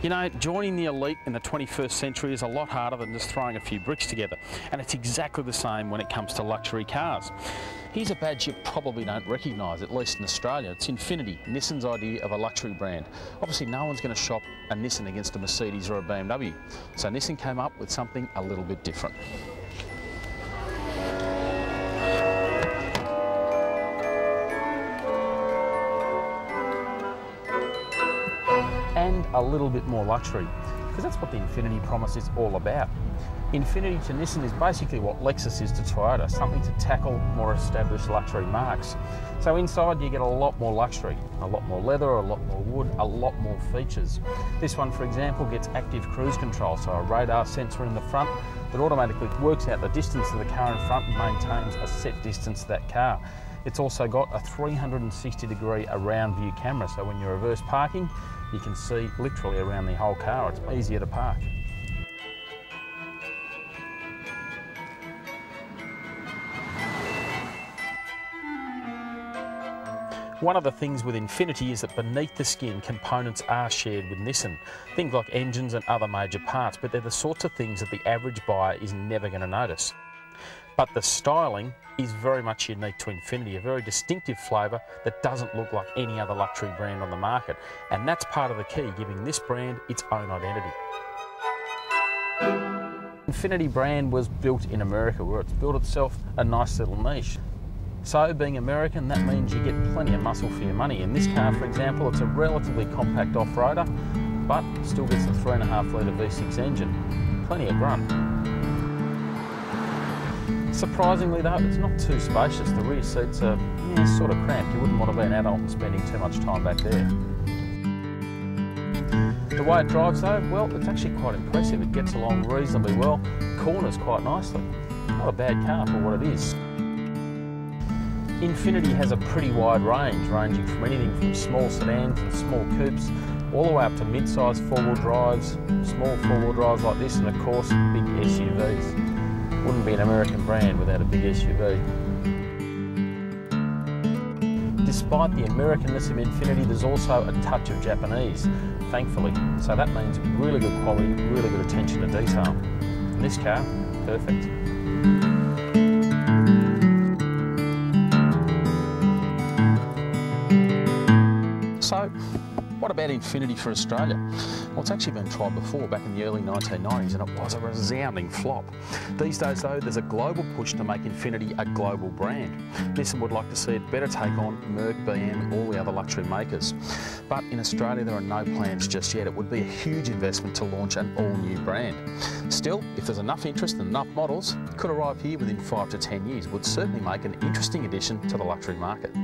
You know, joining the elite in the 21st century is a lot harder than just throwing a few bricks together, and it's exactly the same when it comes to luxury cars. Here's a badge you probably don't recognise, at least in Australia. It's Infiniti, Nissan's idea of a luxury brand. Obviously no one's going to shop a Nissan against a Mercedes or a BMW, so Nissan came up with something a little bit different. And a little bit more luxury, because that's what the Infiniti promise is all about. Infiniti to Nissan is basically what Lexus is to Toyota, something to tackle more established luxury marques. So inside you get a lot more luxury, a lot more leather, a lot more wood, a lot more features. This one, for example, gets active cruise control, so a radar sensor in the front that automatically works out the distance of the car in front and maintains a set distance to that car. It's also got a 360-degree around view camera, so when you're reverse parking, you can see literally around the whole car. It's easier to park. One of the things with Infiniti is that beneath the skin, components are shared with Nissan. Things like engines and other major parts, but they're the sorts of things that the average buyer is never going to notice. But the styling is very much unique to Infiniti, a very distinctive flavour that doesn't look like any other luxury brand on the market. And that's part of the key, giving this brand its own identity. Infiniti brand was built in America, where it's built itself a nice little niche. So being American, that means you get plenty of muscle for your money. In this car, for example, it's a relatively compact off-roader, but still gets a 3.5 litre V6 engine. Plenty of grunt. Surprisingly though, it's not too spacious. The rear seats are sort of cramped. You wouldn't want to be an adult and spending too much time back there. The way it drives though, well, it's actually quite impressive. It gets along reasonably well, corners quite nicely. Not a bad car for what it is. Infiniti has a pretty wide range, ranging from anything from small sedans and small coupes, all the way up to mid-sized four-wheel drives, small four-wheel drives like this, and of course, big SUVs. Wouldn't be an American brand without a big SUV. Despite the Americanness of Infiniti, there's also a touch of Japanese, thankfully. So that means really good quality, really good attention to detail. And this car, perfect. So, what about Infiniti for Australia? Well, it's actually been tried before, back in the early 1990s, and it was a resounding flop. These days though, there's a global push to make Infiniti a global brand. Nissan would like to see it better take on Merc, BM and all the other luxury makers. But in Australia there are no plans just yet. It would be a huge investment to launch an all-new brand. Still, if there's enough interest and enough models, it could arrive here within 5 to 10 years. Would certainly make an interesting addition to the luxury market.